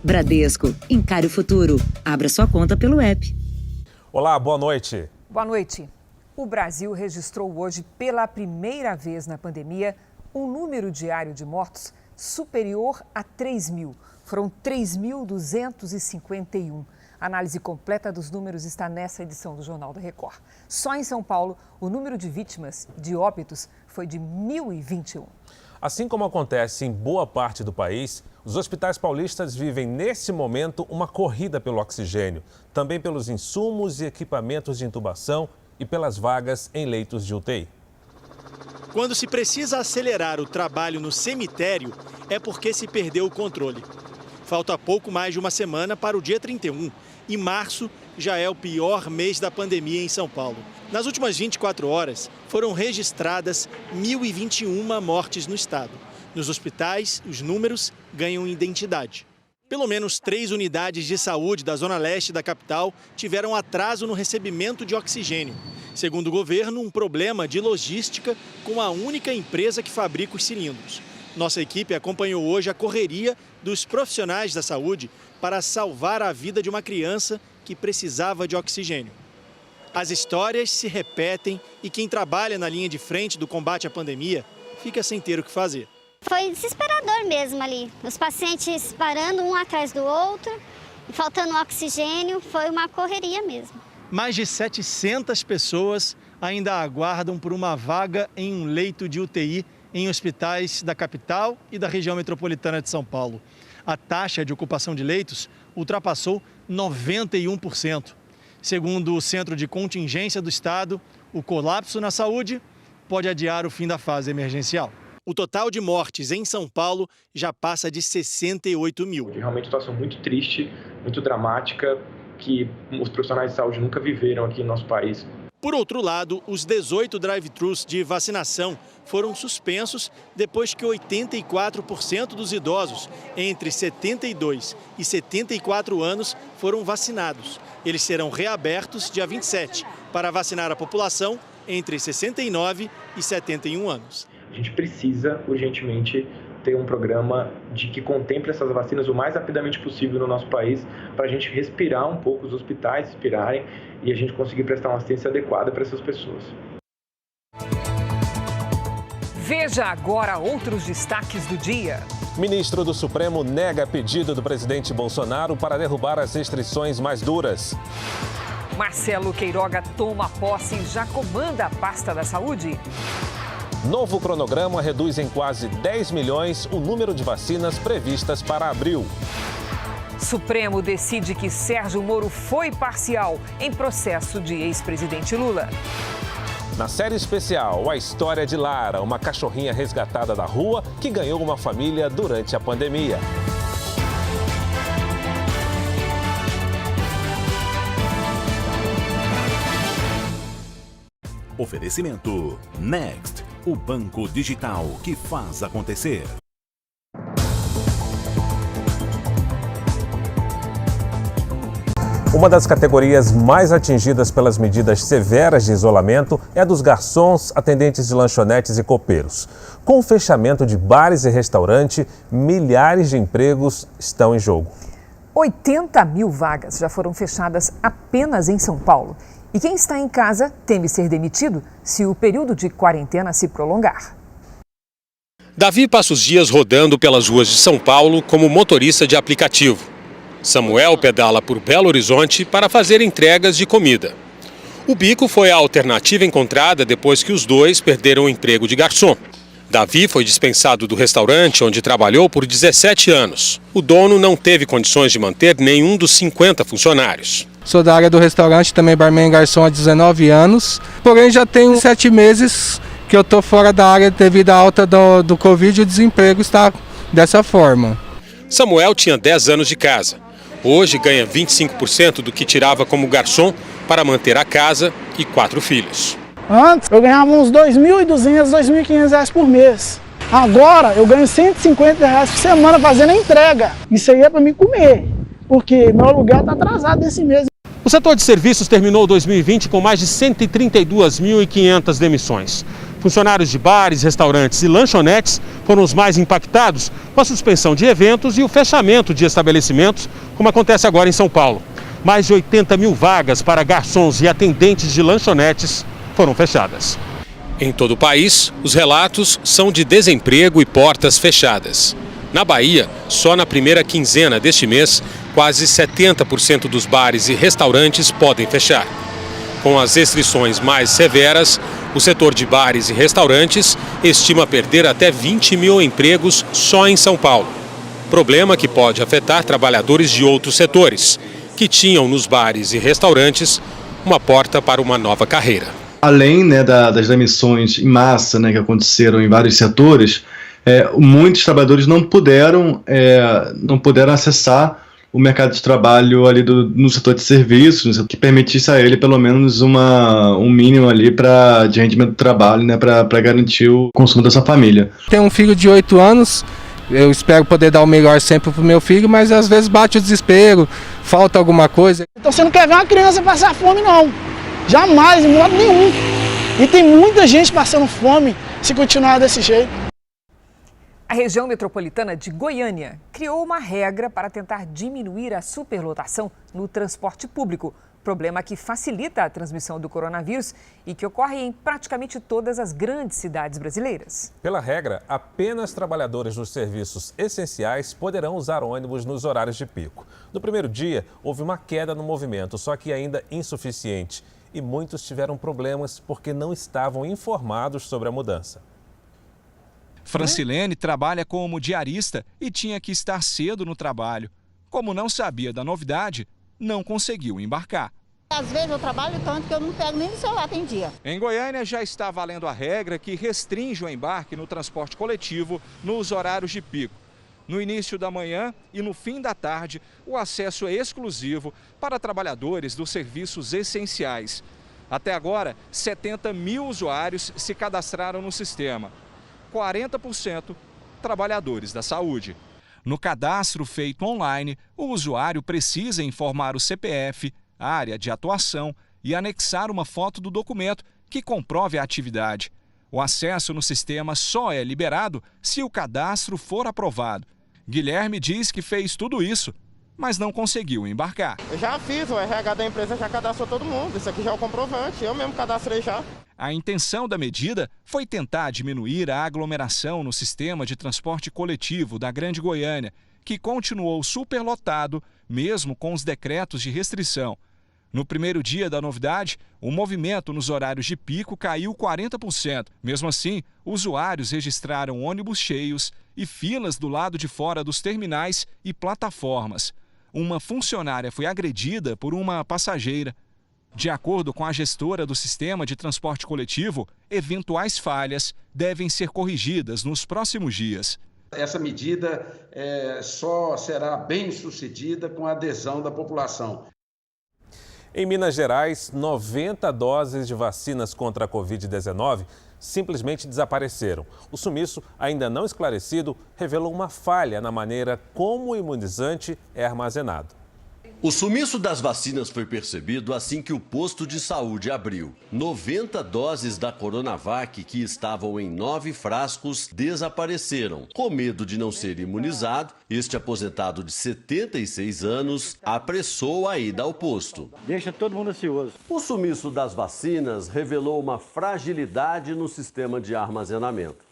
Bradesco, encare o futuro. Abra sua conta pelo app. Olá, boa noite. Boa noite. O Brasil registrou hoje, pela primeira vez na pandemia, um número diário de mortos superior a 3 mil. Foram 3.251. A análise completa dos números está nessa edição do Jornal da Record. Só em São Paulo, o número de vítimas de óbitos foi de 1.021. Assim como acontece em boa parte do país, os hospitais paulistas vivem nesse momento uma corrida pelo oxigênio, também pelos insumos e equipamentos de intubação e pelas vagas em leitos de UTI. Quando se precisa acelerar o trabalho no cemitério, é porque se perdeu o controle. Falta pouco mais de uma semana para o dia 31 e março já é o pior mês da pandemia em São Paulo. Nas últimas 24 horas, foram registradas 1.021 mortes no estado. Nos hospitais, os números ganham identidade. Pelo menos 3 unidades de saúde da zona leste da capital tiveram atraso no recebimento de oxigênio. Segundo o governo, um problema de logística com a única empresa que fabrica os cilindros. Nossa equipe acompanhou hoje a correria dos profissionais da saúde para salvar a vida de uma criança que precisava de oxigênio. As histórias se repetem e quem trabalha na linha de frente do combate à pandemia fica sem ter o que fazer. Foi desesperador mesmo ali, os pacientes parando um atrás do outro, faltando oxigênio, foi uma correria mesmo. Mais de 700 pessoas ainda aguardam por uma vaga em um leito de UTI em hospitais da capital e da região metropolitana de São Paulo. A taxa de ocupação de leitos ultrapassou 91%. Segundo o Centro de Contingência do Estado, o colapso na saúde pode adiar o fim da fase emergencial. O total de mortes em São Paulo já passa de 68 mil. Realmente uma situação muito triste, muito dramática, que os profissionais de saúde nunca viveram aqui no nosso país. Por outro lado, os 18 drive-thrus de vacinação foram suspensos depois que 84% dos idosos entre 72 e 74 anos foram vacinados. Eles serão reabertos dia 27 para vacinar a população entre 69 e 71 anos. A gente precisa urgentemente ter um programa que contemple essas vacinas o mais rapidamente possível no nosso país, para a gente respirar um pouco, os hospitais respirarem e a gente conseguir prestar uma assistência adequada para essas pessoas. Veja agora outros destaques do dia. Ministro do Supremo nega pedido do presidente Bolsonaro para derrubar as restrições mais duras. Marcelo Queiroga toma posse e já comanda a pasta da saúde. Novo cronograma reduz em quase 10 milhões o número de vacinas previstas para abril. Supremo decide que Sérgio Moro foi parcial em processo de ex-presidente Lula. Na série especial, a história de Lara, uma cachorrinha resgatada da rua que ganhou uma família durante a pandemia. Oferecimento Next, o banco digital que faz acontecer. Uma das categorias mais atingidas pelas medidas severas de isolamento é a dos garçons, atendentes de lanchonetes e copeiros. Com o fechamento de bares e restaurantes, milhares de empregos estão em jogo. 80 mil vagas já foram fechadas apenas em São Paulo. E quem está em casa teme ser demitido se o período de quarentena se prolongar. Davi passa os dias rodando pelas ruas de São Paulo como motorista de aplicativo. Samuel pedala por Belo Horizonte para fazer entregas de comida. O bico foi a alternativa encontrada depois que os dois perderam o emprego de garçom. Davi foi dispensado do restaurante onde trabalhou por 17 anos. O dono não teve condições de manter nenhum dos 50 funcionários. Sou da área do restaurante, também barman e garçom há 19 anos. Porém, já tenho 7 meses que eu estou fora da área devido à alta do Covid e o desemprego está dessa forma. Samuel tinha 10 anos de casa. Hoje ganha 25% do que tirava como garçom para manter a casa e 4 filhos. Antes eu ganhava uns R$2.200, R$2.500 por mês. Agora eu ganho R$150 por semana fazendo a entrega. Isso aí é para mim comer, porque meu aluguel está atrasado esse mês. O setor de serviços terminou 2020 com mais de 132.500 demissões. Funcionários de bares, restaurantes e lanchonetes foram os mais impactados com a suspensão de eventos e o fechamento de estabelecimentos, como acontece agora em São Paulo. Mais de 80 mil vagas para garçons e atendentes de lanchonetes foram fechadas. Em todo o país, os relatos são de desemprego e portas fechadas. Na Bahia, só na primeira quinzena deste mês, quase 70% dos bares e restaurantes podem fechar. Com as restrições mais severas, o setor de bares e restaurantes estima perder até 20 mil empregos só em São Paulo. Problema que pode afetar trabalhadores de outros setores, que tinham nos bares e restaurantes uma porta para uma nova carreira. Além das demissões em massa que aconteceram em vários setores, muitos trabalhadores não puderam acessar o mercado de trabalho ali no setor de serviços, que permitisse a ele pelo menos um mínimo ali de rendimento do trabalho, para garantir o consumo da sua família. Tenho um filho de 8 anos, eu espero poder dar o melhor sempre pro meu filho, mas às vezes bate o desespero, falta alguma coisa. Então você não quer ver uma criança passar fome não, jamais, em modo nenhum. E tem muita gente passando fome se continuar desse jeito. A região metropolitana de Goiânia criou uma regra para tentar diminuir a superlotação no transporte público, problema que facilita a transmissão do coronavírus e que ocorre em praticamente todas as grandes cidades brasileiras. Pela regra, apenas trabalhadores dos serviços essenciais poderão usar ônibus nos horários de pico. No primeiro dia, houve uma queda no movimento, só que ainda insuficiente. E muitos tiveram problemas porque não estavam informados sobre a mudança. Francilene trabalha como diarista e tinha que estar cedo no trabalho. Como não sabia da novidade, não conseguiu embarcar. Às vezes eu trabalho tanto que eu não pego nem no celular, tem dia. Em Goiânia já está valendo a regra que restringe o embarque no transporte coletivo nos horários de pico. No início da manhã e no fim da tarde, o acesso é exclusivo para trabalhadores dos serviços essenciais. Até agora, 70 mil usuários se cadastraram no sistema. 40% trabalhadores da saúde. No cadastro feito online, o usuário precisa informar o CPF, área de atuação e anexar uma foto do documento que comprove a atividade. O acesso no sistema só é liberado se o cadastro for aprovado. Guilherme diz que fez tudo isso, mas não conseguiu embarcar. Eu já fiz, o RH da empresa já cadastrou todo mundo, isso aqui já é o comprovante, eu mesmo cadastrei já. A intenção da medida foi tentar diminuir a aglomeração no sistema de transporte coletivo da Grande Goiânia, que continuou superlotado, mesmo com os decretos de restrição. No primeiro dia da novidade, o movimento nos horários de pico caiu 40%. Mesmo assim, usuários registraram ônibus cheios e filas do lado de fora dos terminais e plataformas. Uma funcionária foi agredida por uma passageira. De acordo com a gestora do sistema de transporte coletivo, eventuais falhas devem ser corrigidas nos próximos dias. Essa medida só será bem sucedida com a adesão da população. Em Minas Gerais, 90 doses de vacinas contra a Covid-19 simplesmente desapareceram. O sumiço, ainda não esclarecido, revelou uma falha na maneira como o imunizante é armazenado. O sumiço das vacinas foi percebido assim que o posto de saúde abriu. 90 doses da Coronavac, que estavam em 9 frascos, desapareceram. Com medo de não ser imunizado, este aposentado de 76 anos apressou a ida ao posto. Deixa todo mundo ansioso. O sumiço das vacinas revelou uma fragilidade no sistema de armazenamento.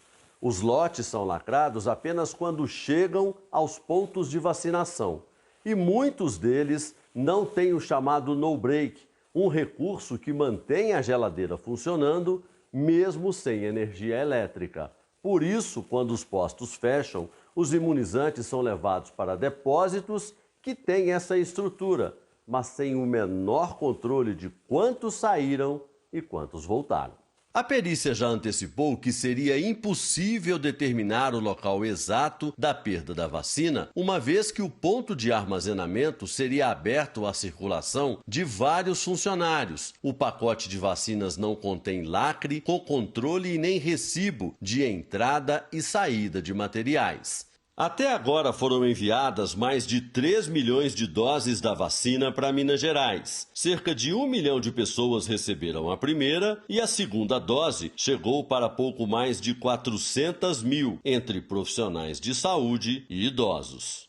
Os lotes são lacrados apenas quando chegam aos pontos de vacinação. E muitos deles não têm o chamado no-break, um recurso que mantém a geladeira funcionando mesmo sem energia elétrica. Por isso, quando os postos fecham, os imunizantes são levados para depósitos que têm essa estrutura, mas sem o menor controle de quantos saíram e quantos voltaram. A perícia já antecipou que seria impossível determinar o local exato da perda da vacina, uma vez que o ponto de armazenamento seria aberto à circulação de vários funcionários. O pacote de vacinas não contém lacre, com controle e nem recibo de entrada e saída de materiais. Até agora foram enviadas mais de 3 milhões de doses da vacina para Minas Gerais. Cerca de 1 milhão de pessoas receberam a primeira e a segunda dose chegou para pouco mais de 400 mil, entre profissionais de saúde e idosos.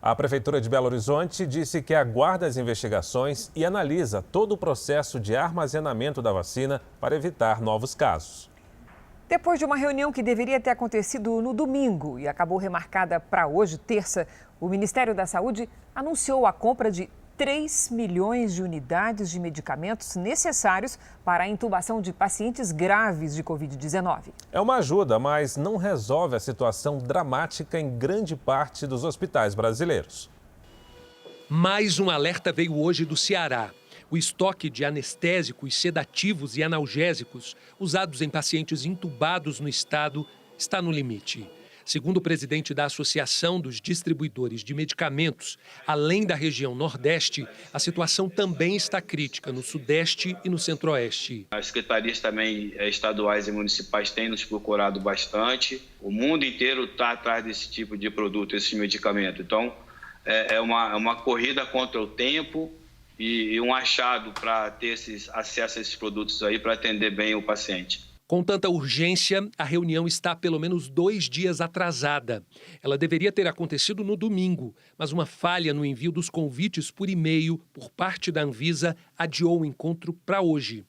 A Prefeitura de Belo Horizonte disse que aguarda as investigações e analisa todo o processo de armazenamento da vacina para evitar novos casos. Depois de uma reunião que deveria ter acontecido no domingo e acabou remarcada para hoje, terça, o Ministério da Saúde anunciou a compra de 3 milhões de unidades de medicamentos necessários para a intubação de pacientes graves de Covid-19. É uma ajuda, mas não resolve a situação dramática em grande parte dos hospitais brasileiros. Mais um alerta veio hoje do Ceará. O estoque de anestésicos, sedativos e analgésicos usados em pacientes intubados no estado está no limite. Segundo o presidente da Associação dos Distribuidores de Medicamentos, além da região Nordeste, a situação também está crítica no Sudeste e no Centro-Oeste. As secretarias também estaduais e municipais têm nos procurado bastante. O mundo inteiro está atrás desse tipo de produto, esse medicamento. Então, é uma corrida contra o tempo e um achado para ter acesso a esses produtos aí para atender bem o paciente. Com tanta urgência, a reunião está pelo menos 2 dias atrasada. Ela deveria ter acontecido no domingo, mas uma falha no envio dos convites por e-mail por parte da Anvisa adiou o encontro para hoje.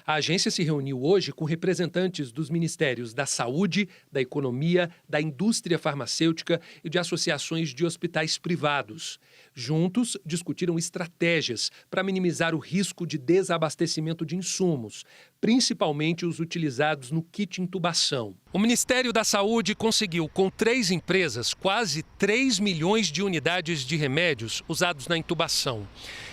A agência se reuniu hoje com representantes dos Ministérios da Saúde, da Economia, da Indústria Farmacêutica e de associações de hospitais privados. Juntos, discutiram estratégias para minimizar o risco de desabastecimento de insumos, principalmente os utilizados no kit intubação. O Ministério da Saúde conseguiu, com 3 empresas, quase 3 milhões de unidades de remédios usados na intubação.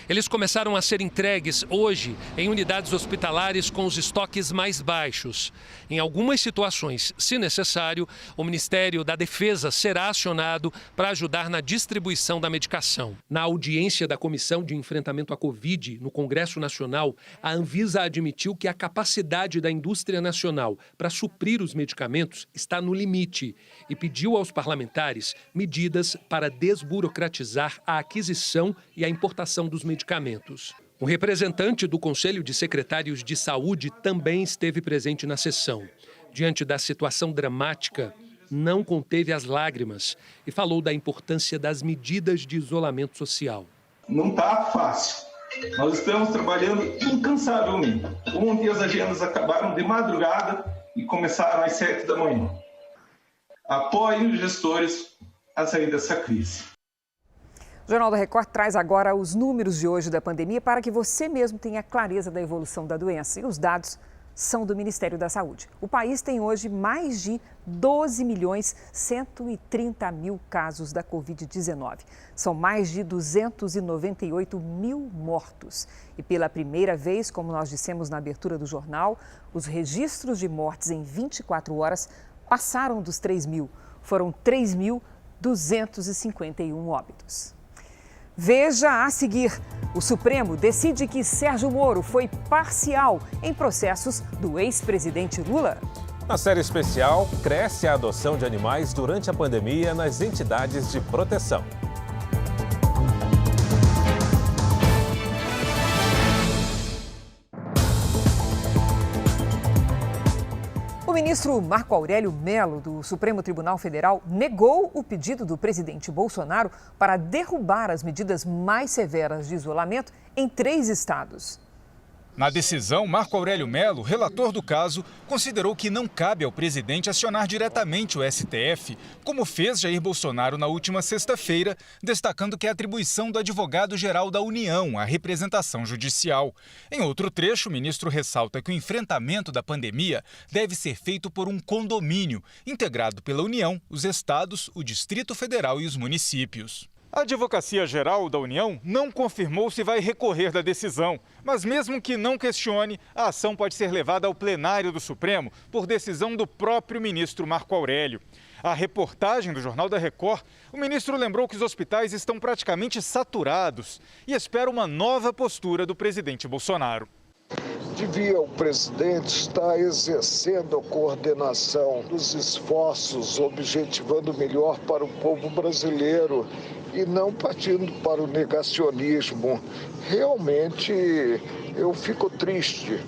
Eles começaram a ser entregues hoje em unidades hospitalares com os estoques mais baixos. Em algumas situações, se necessário, o Ministério da Defesa será acionado para ajudar na distribuição da medicação. Na audiência da Comissão de Enfrentamento à Covid no Congresso Nacional, a Anvisa admitiu que a capacidade da indústria nacional para suprir os medicamentos está no limite e pediu aos parlamentares medidas para desburocratizar a aquisição e a importação dos medicamentos. O representante do Conselho de Secretários de Saúde também esteve presente na sessão. Diante da situação dramática, não conteve as lágrimas e falou da importância das medidas de isolamento social. Não está fácil. Nós estamos trabalhando incansavelmente. Ontem as agendas acabaram de madrugada e começaram às 7 da manhã. Apoiem os gestores a sair dessa crise. O Jornal da Record traz agora os números de hoje da pandemia para que você mesmo tenha clareza da evolução da doença. E os dados são do Ministério da Saúde. O país tem hoje mais de 12.130.000 casos da Covid-19. São mais de 298 mil mortos. E pela primeira vez, como nós dissemos na abertura do jornal, os registros de mortes em 24 horas passaram dos 3 mil. Foram 3.251 óbitos. Veja a seguir. O Supremo decide que Sérgio Moro foi parcial em processos do ex-presidente Lula. Na série especial, cresce a adoção de animais durante a pandemia nas entidades de proteção. O ministro Marco Aurélio Mello, do Supremo Tribunal Federal, negou o pedido do presidente Bolsonaro para derrubar as medidas mais severas de isolamento em 3 estados. Na decisão, Marco Aurélio Mello, relator do caso, considerou que não cabe ao presidente acionar diretamente o STF, como fez Jair Bolsonaro na última sexta-feira, destacando que é atribuição do advogado-geral da União à representação judicial. Em outro trecho, o ministro ressalta que o enfrentamento da pandemia deve ser feito por um condomínio, integrado pela União, os estados, o Distrito Federal e os municípios. A Advocacia Geral da União não confirmou se vai recorrer da decisão, mas mesmo que não questione, a ação pode ser levada ao plenário do Supremo por decisão do próprio ministro Marco Aurélio. A reportagem do Jornal da Record, o ministro lembrou que os hospitais estão praticamente saturados e espera uma nova postura do presidente Bolsonaro. devia o presidente estar exercendo a coordenação dos esforços, objetivando o melhor para o povo brasileiro e não partindo para o negacionismo. Realmente eu fico triste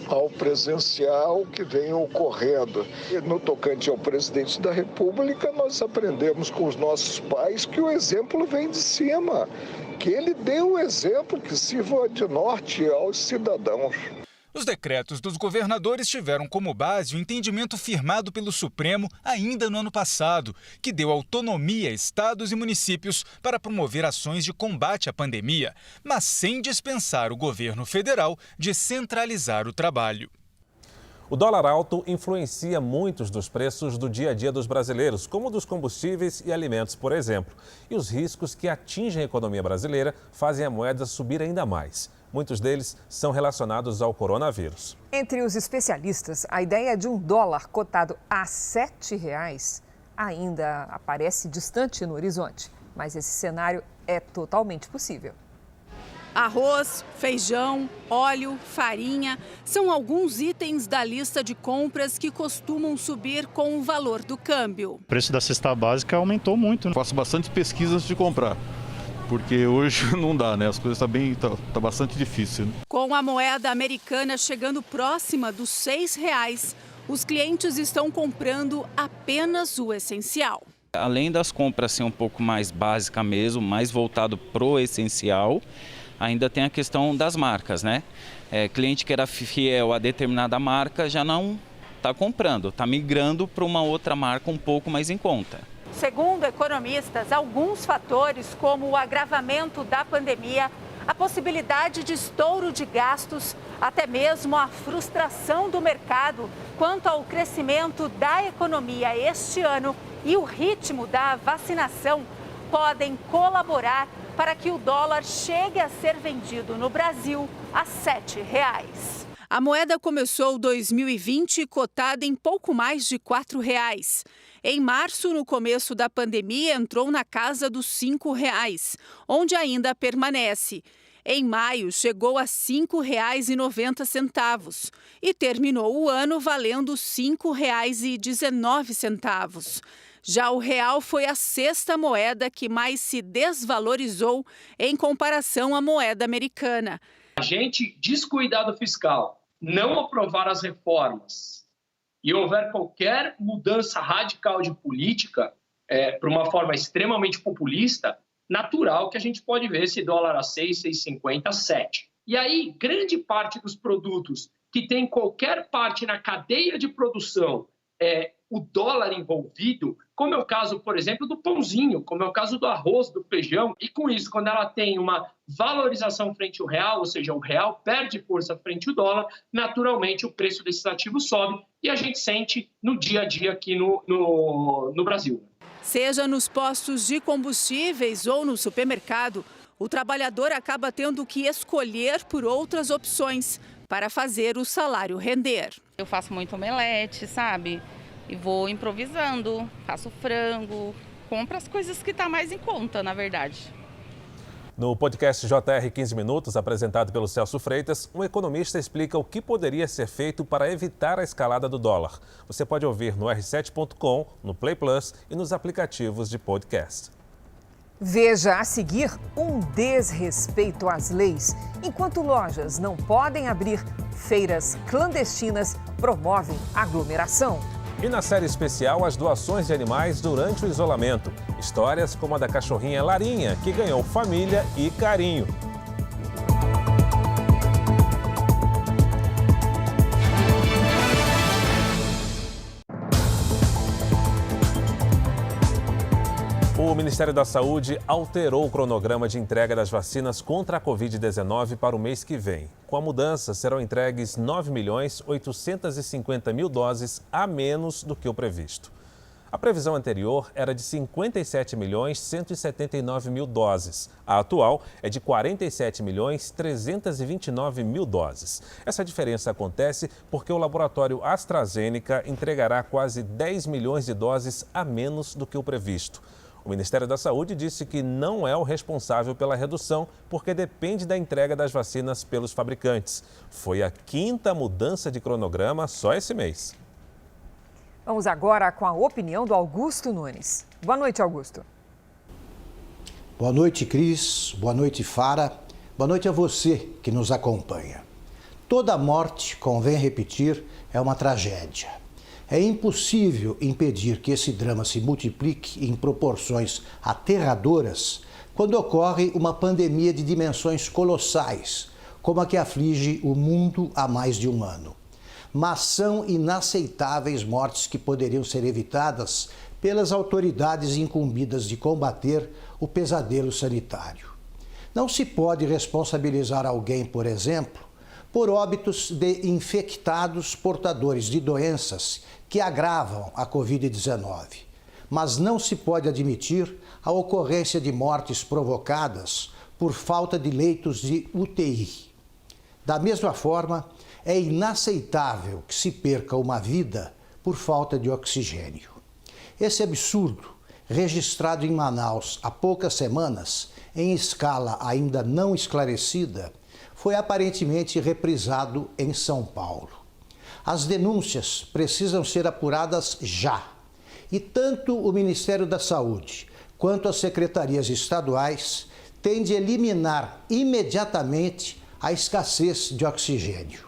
ao presenciar o que vem ocorrendo. E no tocante ao presidente da República, nós aprendemos com os nossos pais que o exemplo vem de cima, que ele deu o exemplo que sirva de norte aos cidadãos. Os decretos dos governadores tiveram como base o entendimento firmado pelo Supremo ainda no ano passado, que deu autonomia a estados e municípios para promover ações de combate à pandemia, mas sem dispensar o governo federal de centralizar o trabalho. O dólar alto influencia muitos dos preços do dia a dia dos brasileiros, como dos combustíveis e alimentos, por exemplo. E os riscos que atingem a economia brasileira fazem a moeda subir ainda mais. Muitos deles são relacionados ao coronavírus. Entre os especialistas, a ideia de um dólar cotado a R$ 7 ainda aparece distante no horizonte. Mas esse cenário é totalmente possível. Arroz, feijão, óleo, farinha são alguns itens da lista de compras que costumam subir com o valor do câmbio. O preço da cesta básica aumentou muito. Faço bastante pesquisa antes de comprar, porque hoje não dá, né? As coisas tá bastante difícil. Né? Com a moeda americana chegando próxima dos R$ 6, os clientes estão comprando apenas o essencial. Além das compras ser um pouco mais básica mesmo, mais voltado pro essencial, ainda tem a questão das marcas, né? Cliente que era fiel a determinada marca já não está comprando, está migrando para uma outra marca um pouco mais em conta. Segundo economistas, alguns fatores como o agravamento da pandemia, a possibilidade de estouro de gastos, até mesmo a frustração do mercado quanto ao crescimento da economia este ano e o ritmo da vacinação podem colaborar para que o dólar chegue a ser vendido no Brasil a R$ 7. A moeda começou 2020 cotada em pouco mais de R$ 4. Em março, no começo da pandemia, entrou na casa dos R$ 5, onde ainda permanece. Em maio, chegou a R$ 5,90 e terminou o ano valendo R$ 5,19. Já o real foi a sexta moeda que mais se desvalorizou em comparação à moeda americana. A gente descuidar do fiscal, não aprovar as reformas e houver qualquer mudança radical de política para uma forma extremamente populista, natural que a gente pode ver esse dólar a 6, 6,50, 7. E aí, grande parte dos produtos que tem qualquer parte na cadeia de produção, o dólar envolvido, como é o caso, por exemplo, do pãozinho, como é o caso do arroz, do feijão, e com isso, quando ela tem uma valorização frente ao real, ou seja, o real perde força frente ao dólar, naturalmente o preço desses ativos sobe e a gente sente no dia a dia aqui no Brasil. Seja nos postos de combustíveis ou no supermercado, o trabalhador acaba tendo que escolher por outras opções para fazer o salário render. Eu faço muito omelete, sabe? E vou improvisando, faço frango, compro as coisas que tá mais em conta, na verdade. No podcast JR 15 Minutos, apresentado pelo Celso Freitas, um economista explica o que poderia ser feito para evitar a escalada do dólar. Você pode ouvir no r7.com, no Play Plus e nos aplicativos de podcast. Veja a seguir um desrespeito às leis. Enquanto lojas não podem abrir, feiras clandestinas promovem aglomeração. E na série especial, as doações de animais durante o isolamento. Histórias como a da cachorrinha Larinha, que ganhou família e carinho. O Ministério da Saúde alterou o cronograma de entrega das vacinas contra a Covid-19 para o mês que vem. Com a mudança, serão entregues 9.850.000 doses a menos do que o previsto. A previsão anterior era de 57.179.000 doses. A atual é de 47.329.000 doses. Essa diferença acontece porque o laboratório AstraZeneca entregará quase 10 milhões de doses a menos do que o previsto. O Ministério da Saúde disse que não é o responsável pela redução, porque depende da entrega das vacinas pelos fabricantes. Foi a 5ª mudança de cronograma só esse mês. Vamos agora com a opinião do Augusto Nunes. Boa noite, Augusto. Boa noite, Cris. Boa noite, Fara. Boa noite a você que nos acompanha. Toda morte, convém repetir, é uma tragédia. É impossível impedir que esse drama se multiplique em proporções aterradoras quando ocorre uma pandemia de dimensões colossais, como a que aflige o mundo há mais de um ano. Mas são inaceitáveis mortes que poderiam ser evitadas pelas autoridades incumbidas de combater o pesadelo sanitário. Não se pode responsabilizar alguém, por exemplo, por óbitos de infectados portadores de doenças que agravam a Covid-19. Mas não se pode admitir a ocorrência de mortes provocadas por falta de leitos de UTI. Da mesma forma, é inaceitável que se perca uma vida por falta de oxigênio. Esse absurdo, registrado em Manaus há poucas semanas, em escala ainda não esclarecida, foi aparentemente reprisado em São Paulo. As denúncias precisam ser apuradas já. E tanto o Ministério da Saúde quanto as secretarias estaduais têm de eliminar imediatamente a escassez de oxigênio.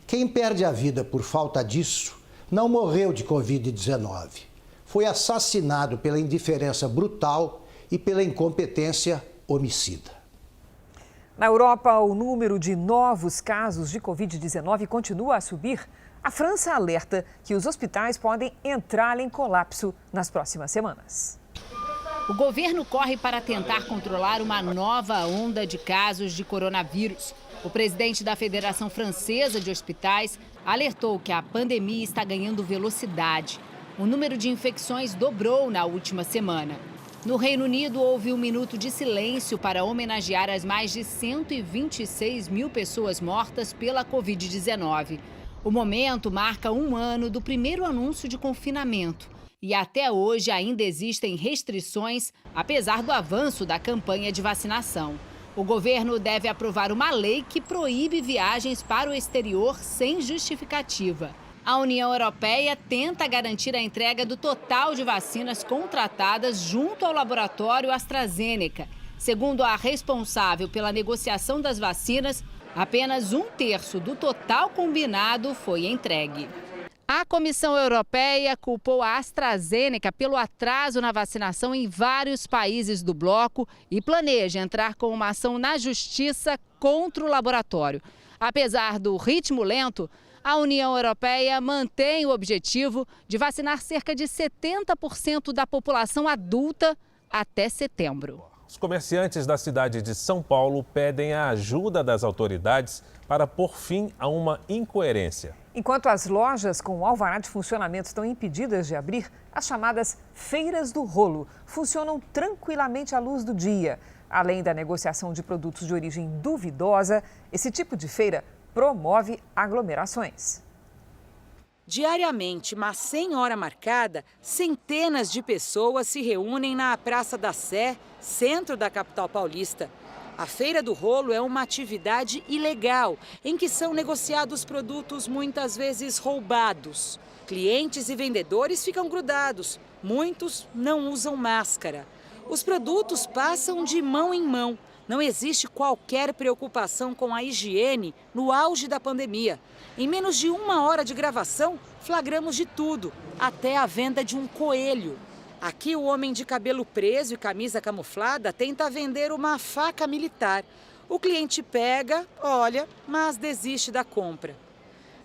Quem perde a vida por falta disso não morreu de Covid-19. Foi assassinado pela indiferença brutal e pela incompetência homicida. Na Europa, o número de novos casos de Covid-19 continua a subir. A França alerta que os hospitais podem entrar em colapso nas próximas semanas. O governo corre para tentar controlar uma nova onda de casos de coronavírus. O presidente da Federação Francesa de Hospitais alertou que a pandemia está ganhando velocidade. O número de infecções dobrou na última semana. No Reino Unido, houve um minuto de silêncio para homenagear as mais de 126 mil pessoas mortas pela Covid-19. O momento marca um ano do primeiro anúncio de confinamento. E até hoje ainda existem restrições, apesar do avanço da campanha de vacinação. O governo deve aprovar uma lei que proíbe viagens para o exterior sem justificativa. A União Europeia tenta garantir a entrega do total de vacinas contratadas junto ao laboratório AstraZeneca. Segundo a responsável pela negociação das vacinas, apenas 1/3 do total combinado foi entregue. A Comissão Europeia culpou a AstraZeneca pelo atraso na vacinação em vários países do bloco e planeja entrar com uma ação na justiça contra o laboratório. Apesar do ritmo lento, a União Europeia mantém o objetivo de vacinar cerca de 70% da população adulta até setembro. Os comerciantes da cidade de São Paulo pedem a ajuda das autoridades para pôr fim a uma incoerência. Enquanto as lojas com alvará de funcionamento estão impedidas de abrir, as chamadas feiras do rolo funcionam tranquilamente à luz do dia. Além da negociação de produtos de origem duvidosa, esse tipo de feira promove aglomerações. Diariamente, mas sem hora marcada, centenas de pessoas se reúnem na Praça da Sé, centro da capital paulista. A Feira do Rolo é uma atividade ilegal, em que são negociados produtos muitas vezes roubados. Clientes e vendedores ficam grudados, muitos não usam máscara. Os produtos passam de mão em mão. Não existe qualquer preocupação com a higiene no auge da pandemia. Em menos de 1 hora de gravação, flagramos de tudo, até a venda de um coelho. Aqui, o homem de cabelo preso e camisa camuflada tenta vender uma faca militar. O cliente pega, olha, mas desiste da compra.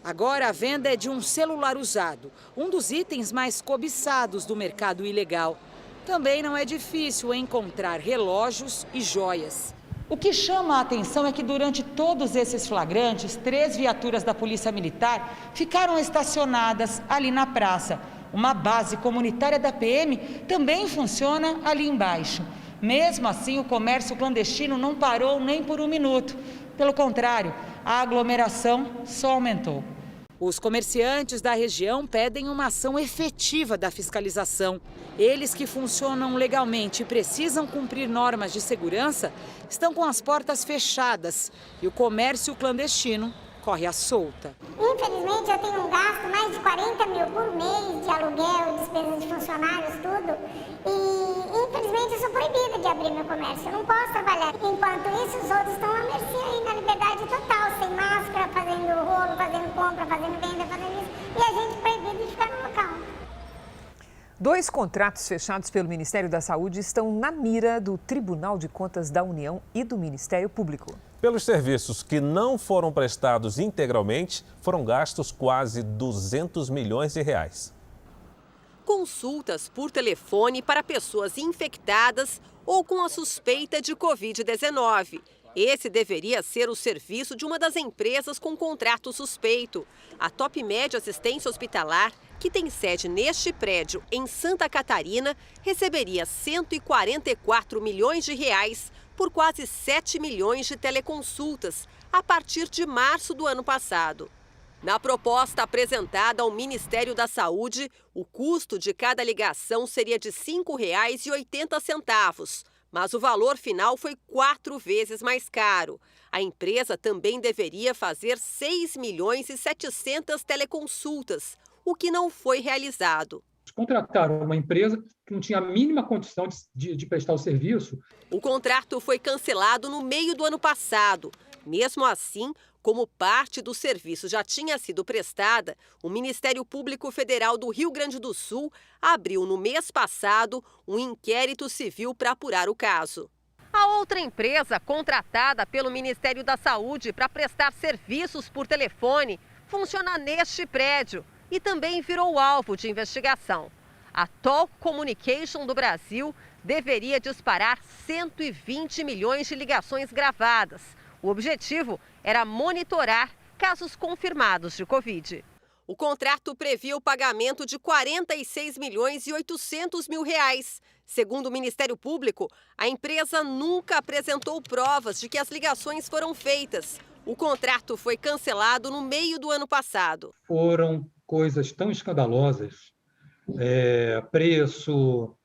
Agora, a venda é de um celular usado, um dos itens mais cobiçados do mercado ilegal. Também não é difícil encontrar relógios e joias. O que chama a atenção é que durante todos esses flagrantes, 3 viaturas da Polícia Militar ficaram estacionadas ali na praça. Uma base comunitária da PM também funciona ali embaixo. Mesmo assim, o comércio clandestino não parou nem por 1 minuto. Pelo contrário, a aglomeração só aumentou. Os comerciantes da região pedem uma ação efetiva da fiscalização. Eles que funcionam legalmente e precisam cumprir normas de segurança estão com as portas fechadas e o comércio clandestino corre à solta. Infelizmente, eu tenho um gasto mais de 40 mil por mês de aluguel, despesas de funcionários, tudo. E infelizmente eu sou proibida de abrir meu comércio, eu não posso trabalhar. Enquanto isso, os outros estão à mercê aí, na liberdade total, sem máscara, fazendo rolo, fazendo compra, fazendo venda, fazendo isso. E a gente proibido de ficar no local. 2 contratos fechados pelo Ministério da Saúde estão na mira do Tribunal de Contas da União e do Ministério Público. Pelos serviços que não foram prestados integralmente, foram gastos quase 200 milhões de reais. Consultas por telefone para pessoas infectadas ou com a suspeita de Covid-19. Esse deveria ser o serviço de uma das empresas com contrato suspeito. A Topmed Assistência Hospitalar, que tem sede neste prédio em Santa Catarina, receberia 144 milhões de reais por quase 7 milhões de teleconsultas a partir de março do ano passado. Na proposta apresentada ao Ministério da Saúde, o custo de cada ligação seria de R$ 5,80, mas o valor final foi 4 vezes mais caro. A empresa também deveria fazer 6.700.000 teleconsultas, o que não foi realizado. Contrataram uma empresa que não tinha a mínima condição de prestar o serviço. O contrato foi cancelado no meio do ano passado. Mesmo assim, como parte do serviço já tinha sido prestada, o Ministério Público Federal do Rio Grande do Sul abriu no mês passado um inquérito civil para apurar o caso. A outra empresa contratada pelo Ministério da Saúde para prestar serviços por telefone funciona neste prédio e também virou alvo de investigação. A Talk Communication do Brasil deveria disparar 120 milhões de ligações gravadas. O objetivo era monitorar casos confirmados de Covid. O contrato previa o pagamento de 46.800.000 reais. Segundo o Ministério Público, a empresa nunca apresentou provas de que as ligações foram feitas. O contrato foi cancelado no meio do ano passado. Foram coisas tão escandalosas, preço,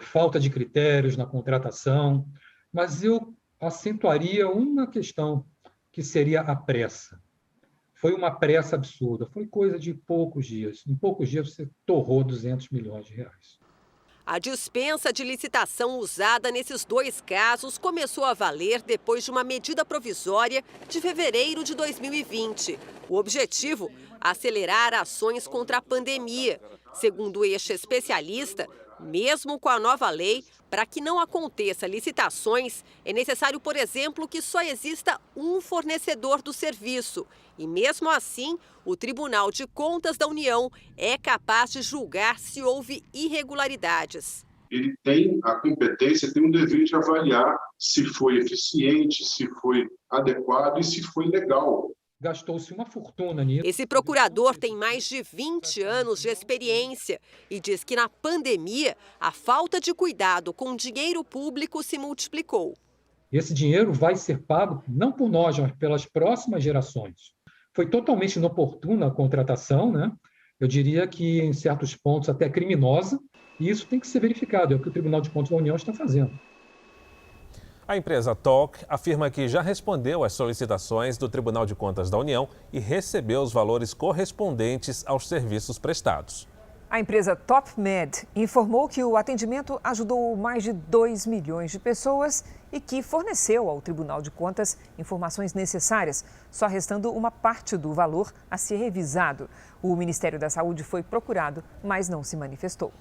falta de critérios na contratação, mas eu acentuaria uma questão, que seria a pressa. Foi uma pressa absurda, foi coisa de poucos dias. Em poucos dias você torrou 200 milhões de reais. A dispensa de licitação usada nesses 2 casos começou a valer depois de uma medida provisória de fevereiro de 2020. O objetivo? Acelerar ações contra a pandemia. Segundo este especialista, mesmo com a nova lei, para que não aconteça licitações, é necessário, por exemplo, que só exista um fornecedor do serviço. E mesmo assim, o Tribunal de Contas da União é capaz de julgar se houve irregularidades. Ele tem a competência, tem um dever de avaliar se foi eficiente, se foi adequado e se foi legal. Gastou-se uma fortuna nisso. Esse procurador tem mais de 20 anos de experiência e diz que na pandemia a falta de cuidado com dinheiro público se multiplicou. Esse dinheiro vai ser pago não por nós, mas pelas próximas gerações. Foi totalmente inoportuna a contratação, né? Eu diria que em certos pontos até criminosa, e isso tem que ser verificado, é o que o Tribunal de Contas da União está fazendo. A empresa Talk afirma que já respondeu às solicitações do Tribunal de Contas da União e recebeu os valores correspondentes aos serviços prestados. A empresa Topmed informou que o atendimento ajudou mais de 2 milhões de pessoas e que forneceu ao Tribunal de Contas informações necessárias, só restando uma parte do valor a ser revisado. O Ministério da Saúde foi procurado, mas não se manifestou.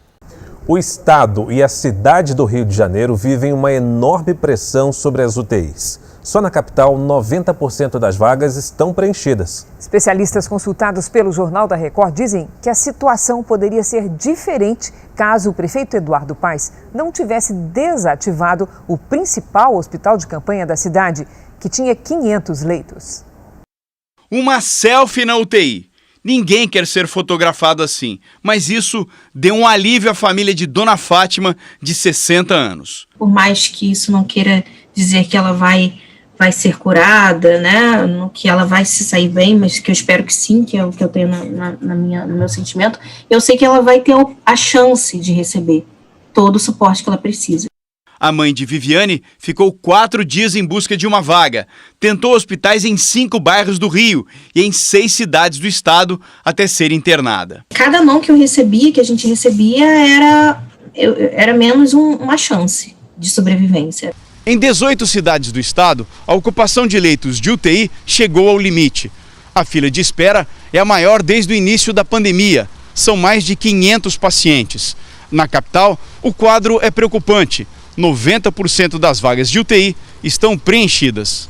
O Estado e a cidade do Rio de Janeiro vivem uma enorme pressão sobre as UTIs. Só na capital, 90% das vagas estão preenchidas. Especialistas consultados pelo Jornal da Record dizem que a situação poderia ser diferente caso o prefeito Eduardo Paes não tivesse desativado o principal hospital de campanha da cidade, que tinha 500 leitos. Uma selfie na UTI. Ninguém quer ser fotografado assim, mas isso deu um alívio à família de Dona Fátima, de 60 anos. Por mais que isso não queira dizer que ela vai vai ser curada, né, no que ela vai se sair bem, mas que eu espero que sim, que é o que eu tenho no meu sentimento, eu sei que ela vai ter a chance de receber todo o suporte que ela precisa. A mãe de Viviane ficou 4 dias em busca de uma vaga. Tentou hospitais em 5 bairros do Rio e em 6 cidades do estado até ser internada. Cada não que eu recebia, que a gente recebia, era menos uma chance de sobrevivência. Em 18 cidades do estado, a ocupação de leitos de UTI chegou ao limite. A fila de espera é a maior desde o início da pandemia. São mais de 500 pacientes. Na capital, o quadro é preocupante. 90% das vagas de UTI estão preenchidas.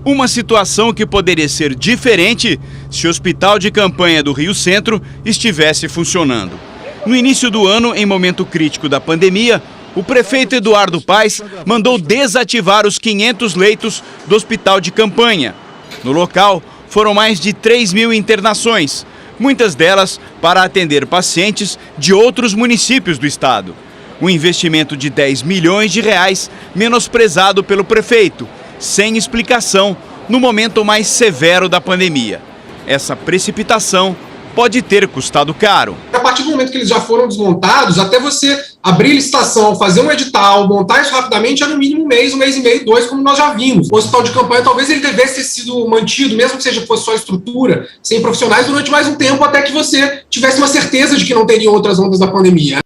Uma situação que poderia ser diferente se o hospital de campanha do Rio Centro estivesse funcionando. No início do ano, em momento crítico da pandemia, o prefeito Eduardo Paes mandou desativar os 500 leitos do hospital de campanha. No local, foram mais de 3.000 internações, muitas delas para atender pacientes de outros municípios do estado. Um investimento de 10 milhões de reais menosprezado pelo prefeito, sem explicação, no momento mais severo da pandemia. Essa precipitação pode ter custado caro. A partir do momento que eles já foram desmontados, até você abrir licitação, fazer um edital, montar isso rapidamente, é no mínimo um mês e meio, 2, como nós já vimos. O hospital de campanha talvez ele devesse ter sido mantido, mesmo que fosse só estrutura, sem profissionais, durante mais um tempo, até que você tivesse uma certeza de que não teria outras ondas da pandemia.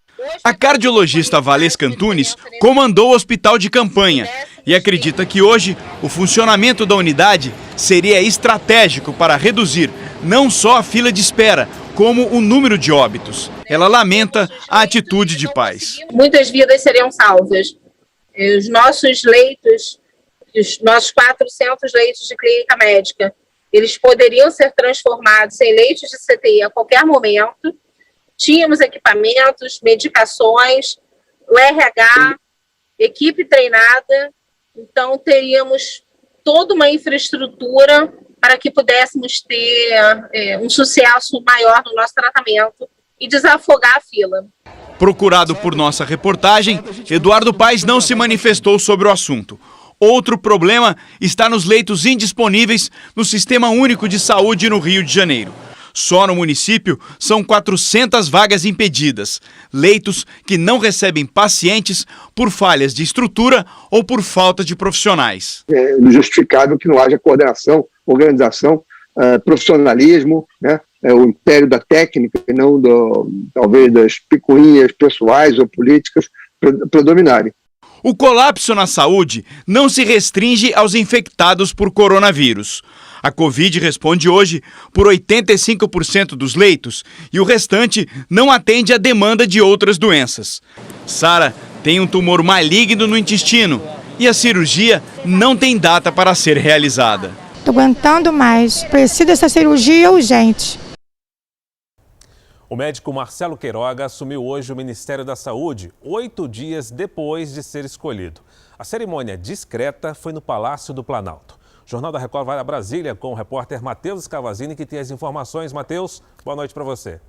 A cardiologista Valesca Antunes comandou o hospital de campanha e acredita que hoje o funcionamento da unidade seria estratégico para reduzir não só a fila de espera, como o número de óbitos. Ela lamenta a atitude de Paes. Muitas vidas seriam salvas. Os nossos leitos, os nossos 400 leitos de clínica médica, eles poderiam ser transformados em leitos de CTI a qualquer momento. Tínhamos equipamentos, medicações, o RH, equipe treinada, então teríamos toda uma infraestrutura para que pudéssemos ter um sucesso maior no nosso tratamento e desafogar a fila. Procurado por nossa reportagem, Eduardo Paes não se manifestou sobre o assunto. Outro problema está nos leitos indisponíveis no Sistema Único de Saúde no Rio de Janeiro. Só no município são 400 vagas impedidas, leitos que não recebem pacientes por falhas de estrutura ou por falta de profissionais. É justificável que não haja coordenação, organização, profissionalismo, né? O império da técnica e não talvez das picuinhas pessoais ou políticas predominarem. O colapso na saúde não se restringe aos infectados por coronavírus. A Covid responde hoje por 85% dos leitos e o restante não atende à demanda de outras doenças. Sara tem um tumor maligno no intestino e a cirurgia não tem data para ser realizada. Estou aguentando mais, preciso dessa cirurgia urgente. O médico Marcelo Queiroga assumiu hoje o Ministério da Saúde, 8 dias depois de ser escolhido. A cerimônia discreta foi no Palácio do Planalto. O Jornal da Record vai a Brasília com o repórter Matheus Cavazini, que tem as informações. Matheus, boa noite para você.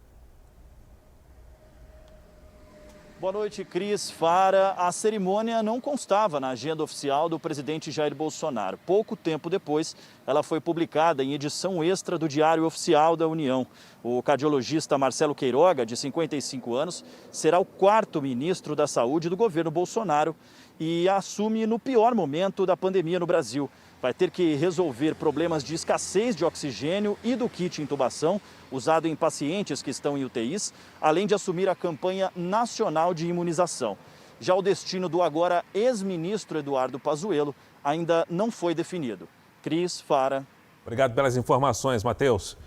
Boa noite, Cris, Fara. A cerimônia não constava na agenda oficial do presidente Jair Bolsonaro. Pouco tempo depois, ela foi publicada em edição extra do Diário Oficial da União. O cardiologista Marcelo Queiroga, de 55 anos, será o 4º ministro da Saúde do governo Bolsonaro e assume no pior momento da pandemia no Brasil. Vai ter que resolver problemas de escassez de oxigênio e do kit intubação, usado em pacientes que estão em UTIs, além de assumir a campanha nacional de imunização. Já o destino do agora ex-ministro Eduardo Pazuello ainda não foi definido. Cris, Fara. Obrigado pelas informações, Matheus.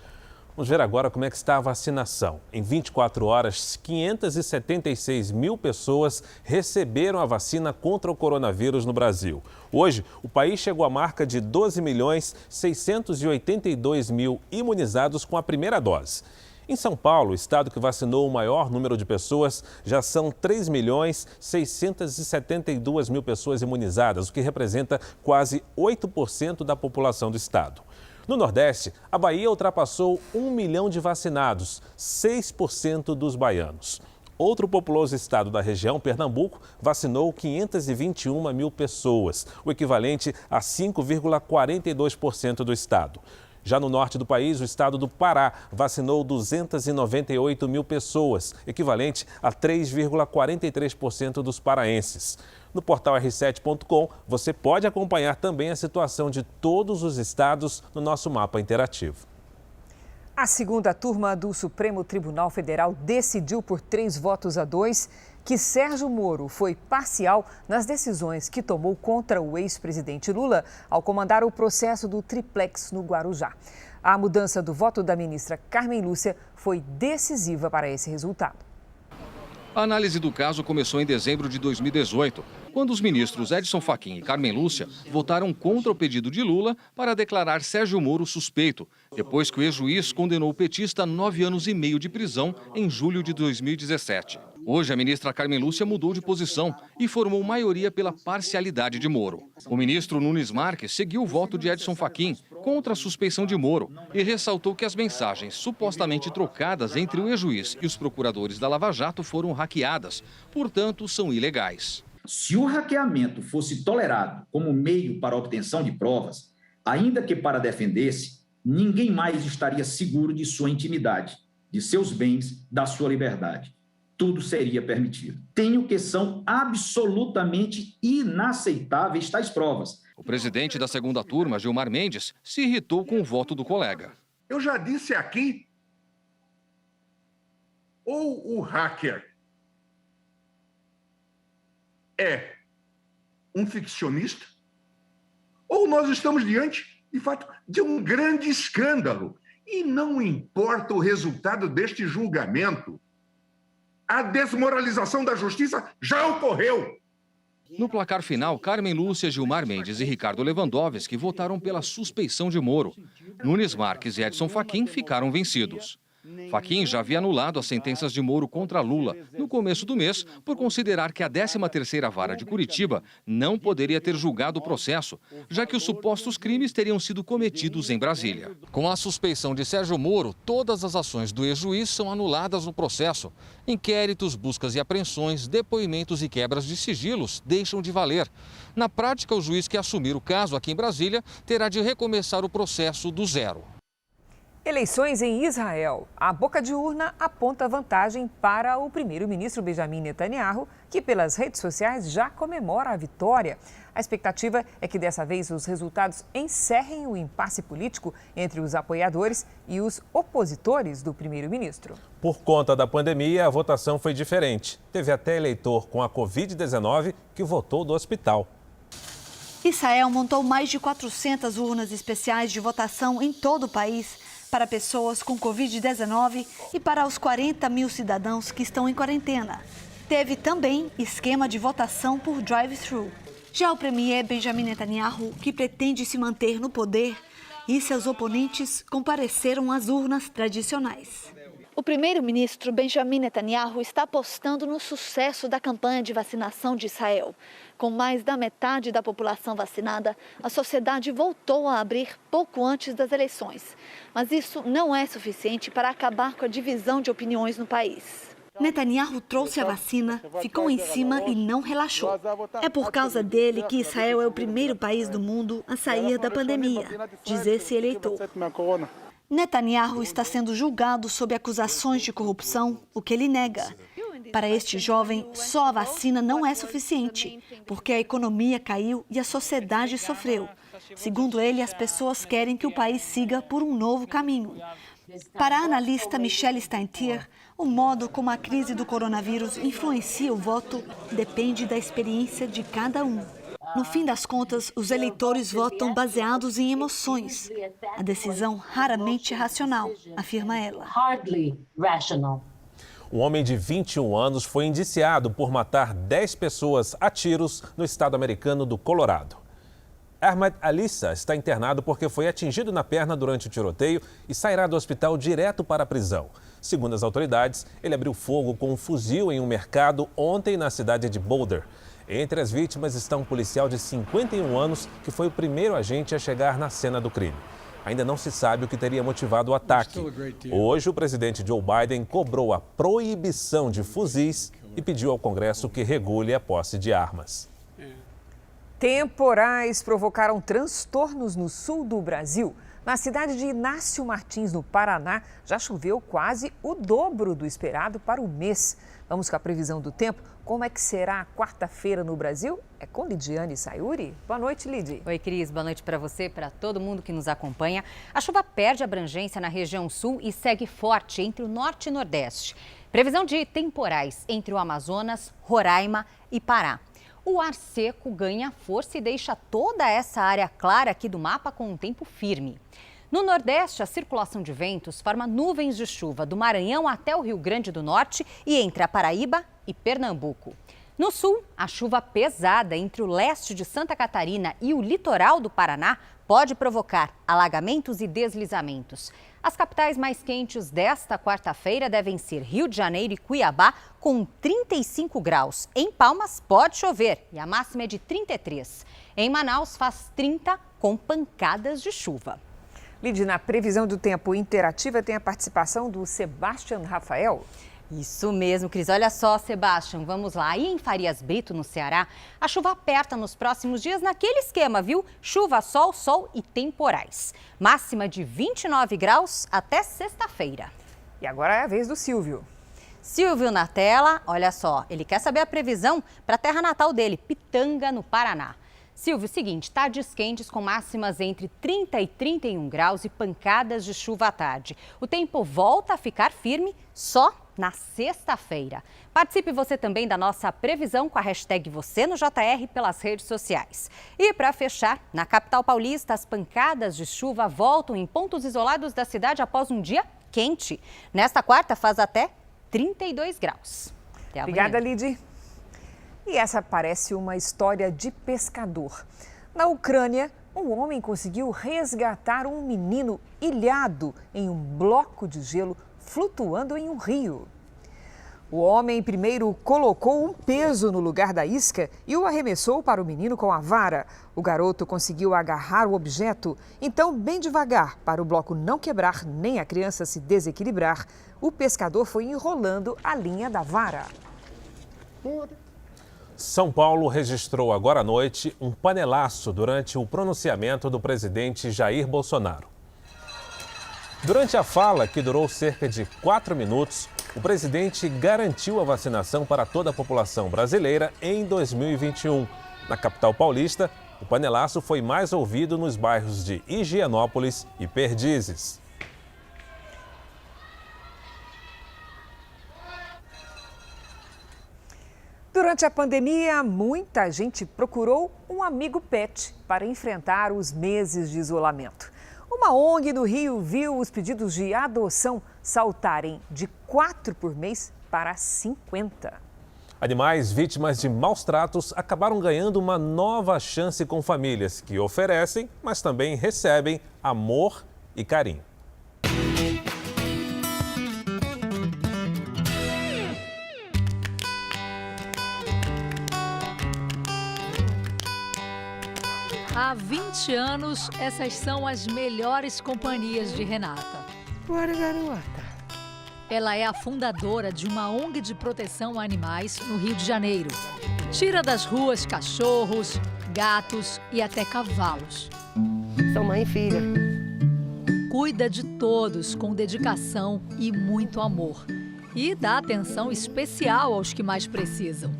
Vamos ver agora como é que está a vacinação. Em 24 horas, 576 mil pessoas receberam a vacina contra o coronavírus no Brasil. Hoje, o país chegou à marca de 12.682.000 imunizados com a primeira dose. Em São Paulo, o estado que vacinou o maior número de pessoas, já são 3.672.000 pessoas imunizadas, o que representa quase 8% da população do estado. No Nordeste, a Bahia ultrapassou 1 milhão de vacinados, 6% dos baianos. Outro populoso estado da região, Pernambuco, vacinou 521 mil pessoas, o equivalente a 5,42% do estado. Já no norte do país, o estado do Pará vacinou 298 mil pessoas, equivalente a 3,43% dos paraenses. No portal r7.com, você pode acompanhar também a situação de todos os estados no nosso mapa interativo. A segunda turma do Supremo Tribunal Federal decidiu por 3-2 que Sérgio Moro foi parcial nas decisões que tomou contra o ex-presidente Lula ao comandar o processo do triplex no Guarujá. A mudança do voto da ministra Carmen Lúcia foi decisiva para esse resultado. A análise do caso começou em dezembro de 2018, quando os ministros Edson Fachin e Carmen Lúcia votaram contra o pedido de Lula para declarar Sérgio Moro suspeito, depois que o ex-juiz condenou o petista a 9 anos e meio de prisão em julho de 2017. Hoje, a ministra Carmen Lúcia mudou de posição e formou maioria pela parcialidade de Moro. O ministro Nunes Marques seguiu o voto de Edson Fachin contra a suspeição de Moro e ressaltou que as mensagens supostamente trocadas entre o ex-juiz e os procuradores da Lava Jato foram hackeadas, portanto, são ilegais. Se o hackeamento fosse tolerado como meio para a obtenção de provas, ainda que para defender-se, ninguém mais estaria seguro de sua intimidade, de seus bens, da sua liberdade. Tudo seria permitido. Tenho que são absolutamente inaceitáveis tais provas. O presidente da segunda turma, Gilmar Mendes, se irritou com o voto do colega. Eu já disse aqui, ou o hacker é um ficcionista, ou nós estamos diante, de fato, de um grande escândalo. E não importa o resultado deste julgamento, a desmoralização da justiça já ocorreu. No placar final, Carmen Lúcia, Gilmar Mendes e Ricardo Lewandowski votaram pela suspeição de Moro. Nunes Marques e Edson Fachin ficaram vencidos. Fachin já havia anulado as sentenças de Moro contra Lula no começo do mês por considerar que a 13ª Vara de Curitiba não poderia ter julgado o processo, já que os supostos crimes teriam sido cometidos em Brasília. Com a suspeição de Sérgio Moro, todas as ações do ex-juiz são anuladas no processo. Inquéritos, buscas e apreensões, depoimentos e quebras de sigilos deixam de valer. Na prática, o juiz que assumir o caso aqui em Brasília terá de recomeçar o processo do zero. Eleições em Israel. A boca de urna aponta vantagem para o primeiro-ministro Benjamin Netanyahu, que pelas redes sociais já comemora a vitória. A expectativa é que dessa vez os resultados encerrem o impasse político entre os apoiadores e os opositores do primeiro-ministro. Por conta da pandemia, a votação foi diferente. Teve até eleitor com a Covid-19 que votou do hospital. Israel montou mais de 400 urnas especiais de votação em todo o país para pessoas com Covid-19 e para os 40 mil cidadãos que estão em quarentena. Teve também esquema de votação por drive-thru. Já o premier Benjamin Netanyahu, que pretende se manter no poder, e seus oponentes compareceram às urnas tradicionais. O primeiro-ministro Benjamin Netanyahu está apostando no sucesso da campanha de vacinação de Israel. Com mais da metade da população vacinada, a sociedade voltou a abrir pouco antes das eleições. Mas isso não é suficiente para acabar com a divisão de opiniões no país. Netanyahu trouxe a vacina, ficou em cima e não relaxou. É por causa dele que Israel é o primeiro país do mundo a sair da pandemia, diz esse eleitor. Netanyahu está sendo julgado sob acusações de corrupção, o que ele nega. Para este jovem, só a vacina não é suficiente, porque a economia caiu e a sociedade sofreu. Segundo ele, as pessoas querem que o país siga por um novo caminho. Para a analista Michelle Steintier, o modo como a crise do coronavírus influencia o voto depende da experiência de cada um. No fim das contas, os eleitores votam baseados em emoções. A decisão raramente é racional, afirma ela. Um homem de 21 anos foi indiciado por matar 10 pessoas a tiros no estado americano do Colorado. Ahmed Alissa está internado porque foi atingido na perna durante o tiroteio e sairá do hospital direto para a prisão. Segundo as autoridades, ele abriu fogo com um fuzil em um mercado ontem na cidade de Boulder. Entre as vítimas está um policial de 51 anos que foi o primeiro agente a chegar na cena do crime. Ainda não se sabe o que teria motivado o ataque. Hoje, o presidente Joe Biden cobrou a proibição de fuzis e pediu ao Congresso que regule a posse de armas. Temporais provocaram transtornos no sul do Brasil. Na cidade de Inácio Martins, no Paraná, já choveu quase o dobro do esperado para o mês. Vamos com a previsão do tempo. Como é que será a quarta-feira no Brasil? É com Lidiane Sayuri. Boa noite, Lidi. Oi, Cris. Boa noite para você, para todo mundo que nos acompanha. A chuva perde abrangência na região sul e segue forte entre o norte e nordeste. Previsão de temporais entre o Amazonas, Roraima e Pará. O ar seco ganha força e deixa toda essa área clara aqui do mapa com um tempo firme. No Nordeste, a circulação de ventos forma nuvens de chuva do Maranhão até o Rio Grande do Norte e entre a Paraíba e Pernambuco. No Sul, a chuva pesada entre o leste de Santa Catarina e o litoral do Paraná pode provocar alagamentos e deslizamentos. As capitais mais quentes desta quarta-feira devem ser Rio de Janeiro e Cuiabá, com 35 graus. Em Palmas, pode chover e a máxima é de 33. Em Manaus, faz 30 com pancadas de chuva. Lidi, na previsão do tempo interativa tem a participação do Sebastião Rafael. Isso mesmo, Cris. Olha só, Sebastião, vamos lá. E em Farias Brito, no Ceará, a chuva aperta nos próximos dias naquele esquema, viu? Chuva, sol, sol e temporais. Máxima de 29 graus até sexta-feira. E agora é a vez do Silvio. Silvio na tela, olha só, ele quer saber a previsão para a terra natal dele, Pitanga, no Paraná. Silvio, seguinte, tardes quentes com máximas entre 30 e 31 graus e pancadas de chuva à tarde. O tempo volta a ficar firme só na sexta-feira. Participe você também da nossa previsão com a hashtag Você no JR pelas redes sociais. E para fechar, na capital paulista, as pancadas de chuva voltam em pontos isolados da cidade após um dia quente. Nesta quarta faz até 32 graus. Até amanhã. Obrigada, Lidi. E essa parece uma história de pescador. Na Ucrânia, um homem conseguiu resgatar um menino ilhado em um bloco de gelo flutuando em um rio. O homem primeiro colocou um peso no lugar da isca e o arremessou para o menino com a vara. O garoto conseguiu agarrar o objeto, então, bem devagar, para o bloco não quebrar nem a criança se desequilibrar, o pescador foi enrolando a linha da vara. São Paulo registrou agora à noite um panelaço durante o pronunciamento do presidente Jair Bolsonaro. Durante a fala, que durou cerca de 4 minutos, o presidente garantiu a vacinação para toda a população brasileira em 2021. Na capital paulista, o panelaço foi mais ouvido nos bairros de Higienópolis e Perdizes. Durante a pandemia, muita gente procurou um amigo pet para enfrentar os meses de isolamento. Uma ONG no Rio viu os pedidos de adoção saltarem de 4 por mês para 50. Animais vítimas de maus tratos acabaram ganhando uma nova chance com famílias que oferecem, mas também recebem amor e carinho. Há 20 anos, essas são as melhores companhias de Renata. Bora, garota. Ela é a fundadora de uma ONG de proteção a animais no Rio de Janeiro. Tira das ruas cachorros, gatos e até cavalos. São mãe e filha. Cuida de todos com dedicação e muito amor. E dá atenção especial aos que mais precisam,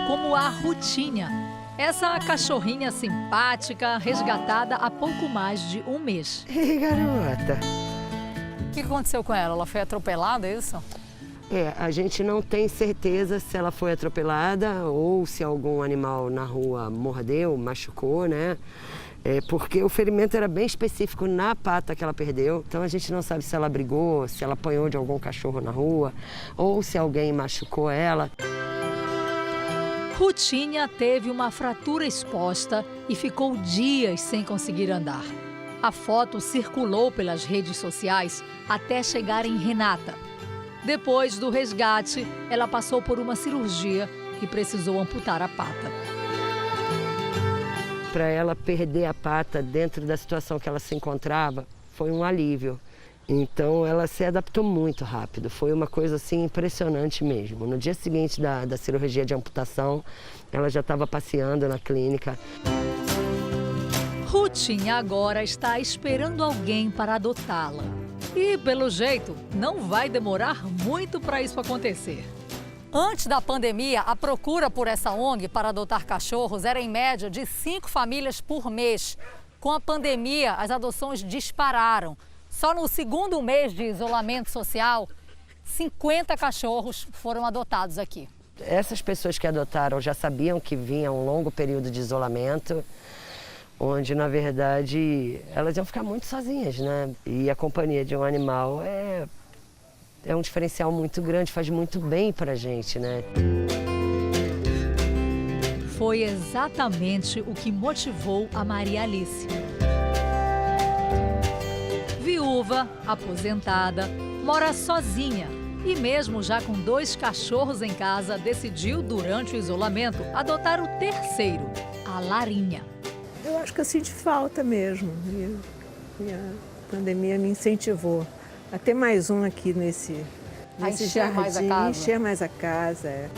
como a Rutinha. Essa cachorrinha simpática, resgatada há pouco mais de um mês. Ei, garota. O que aconteceu com ela? Ela foi atropelada, é isso? A gente não tem certeza se ela foi atropelada ou se algum animal na rua mordeu, machucou, né? Porque o ferimento era bem específico na pata que ela perdeu. Então a gente não sabe se ela brigou, se ela apanhou de algum cachorro na rua ou se alguém machucou ela. Rutinha teve uma fratura exposta e ficou dias sem conseguir andar. A foto circulou pelas redes sociais até chegar em Renata. Depois do resgate, ela passou por uma cirurgia e precisou amputar a pata. Para ela perder a pata dentro da situação que ela se encontrava, foi um alívio. Então ela se adaptou muito rápido, foi uma coisa assim impressionante mesmo. No dia seguinte da cirurgia de amputação, ela já estava passeando na clínica. Rutinha agora está esperando alguém para adotá-la. E, pelo jeito, não vai demorar muito para isso acontecer. Antes da pandemia, a procura por essa ONG para adotar cachorros era em média de 5 famílias por mês. Com a pandemia, as adoções dispararam. Só no segundo mês de isolamento social, 50 cachorros foram adotados aqui. Essas pessoas que adotaram já sabiam que vinha um longo período de isolamento, onde, na verdade, elas iam ficar muito sozinhas, né? E a companhia de um animal é um diferencial muito grande, faz muito bem pra gente, né? Foi exatamente o que motivou a Maria Alice. Viúva, aposentada, mora sozinha e mesmo já com 2 cachorros em casa, decidiu, durante o isolamento, adotar o terceiro, a Larinha. Eu acho que eu senti falta mesmo. E a pandemia me incentivou a ter mais um aqui nesse jardim, encher mais a casa.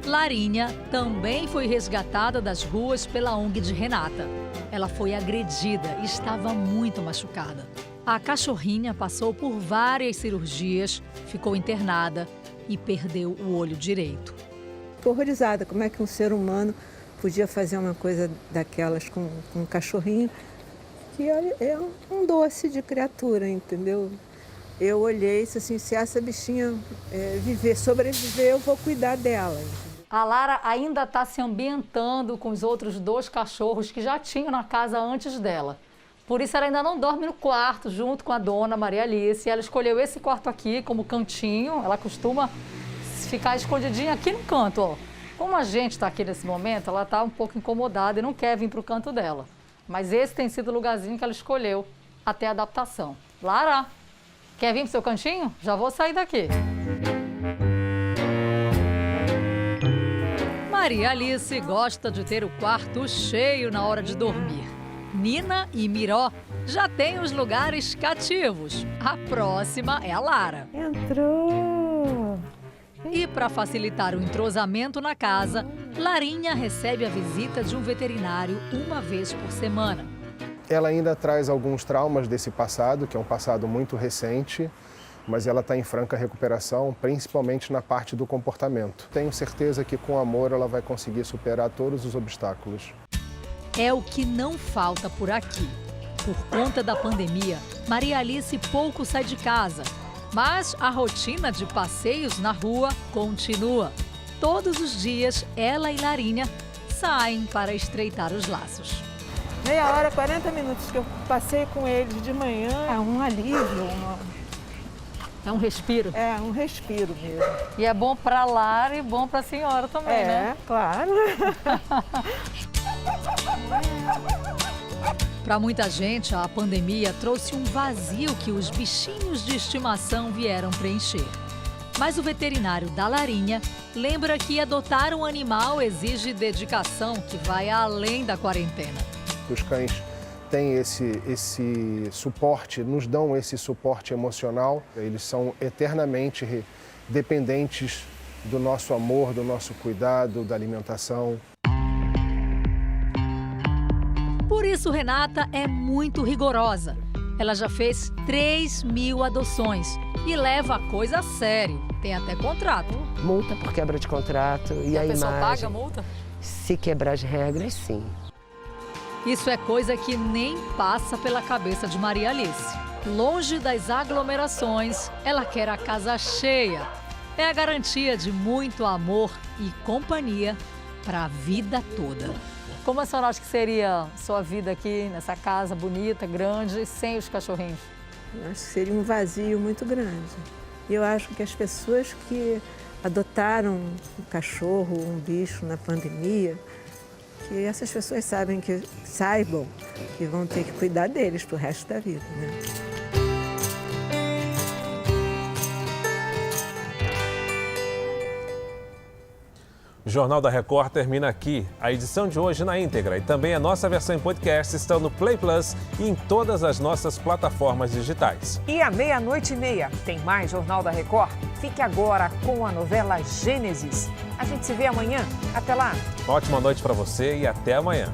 Larinha também foi resgatada das ruas pela ONG de Renata. Ela foi agredida e estava muito machucada. A cachorrinha passou por várias cirurgias, ficou internada e perdeu o olho direito. Fico horrorizada, como é que um ser humano podia fazer uma coisa daquelas com um cachorrinho, que é um doce de criatura, entendeu? Eu olhei e disse assim, se essa bichinha sobreviver, eu vou cuidar dela. A Lara ainda está se ambientando com os outros 2 cachorros que já tinham na casa antes dela. Por isso ela ainda não dorme no quarto junto com a dona Maria Alice. Ela escolheu esse quarto aqui como cantinho. Ela costuma ficar escondidinha aqui no canto, ó. Como a gente está aqui nesse momento, ela está um pouco incomodada e não quer vir para o canto dela. Mas esse tem sido o lugarzinho que ela escolheu até a adaptação. Lara, quer vir para o seu cantinho? Já vou sair daqui. Maria Alice gosta de ter o quarto cheio na hora de dormir. Nina e Miró já têm os lugares cativos. A próxima é a Lara. Entrou! E para facilitar o entrosamento na casa, Larinha recebe a visita de um veterinário uma vez por semana. Ela ainda traz alguns traumas desse passado, que é um passado muito recente, mas ela está em franca recuperação, principalmente na parte do comportamento. Tenho certeza que com amor ela vai conseguir superar todos os obstáculos. É o que não falta por aqui. Por conta da pandemia, Maria Alice pouco sai de casa. Mas a rotina de passeios na rua continua. Todos os dias, ela e Larinha saem para estreitar os laços. Meia hora, 40 minutos que eu passei com eles de manhã. É um alívio. É um respiro? É, um respiro mesmo. E é bom para a Lara e bom para a senhora também, né? É, claro. Para muita gente, a pandemia trouxe um vazio que os bichinhos de estimação vieram preencher. Mas o veterinário da Larinha lembra que adotar um animal exige dedicação que vai além da quarentena. Os cães têm esse suporte, nos dão esse suporte emocional. Eles são eternamente dependentes do nosso amor, do nosso cuidado, da alimentação. Por isso, Renata é muito rigorosa. Ela já fez 3.000 adoções e leva a coisa a sério. Tem até contrato. Multa por quebra de contrato e a pessoa imagem. paga a multa? Se quebrar as regras, sim. Isso é coisa que nem passa pela cabeça de Maria Alice. Longe das aglomerações, ela quer a casa cheia. É a garantia de muito amor e companhia para a vida toda. Como a senhora acha que seria sua vida aqui, nessa casa bonita, grande, sem os cachorrinhos? Eu acho que seria um vazio muito grande. E eu acho que as pessoas que adotaram um cachorro, um bicho na pandemia, que essas pessoas saibam que vão ter que cuidar deles pro resto da vida, né? O Jornal da Record termina aqui. A edição de hoje na íntegra e também a nossa versão em podcast estão no Play Plus e em todas as nossas plataformas digitais. E à 00:30 tem mais Jornal da Record. Fique agora com a novela Gênesis. A gente se vê amanhã. Até lá. Ótima noite para você e até amanhã.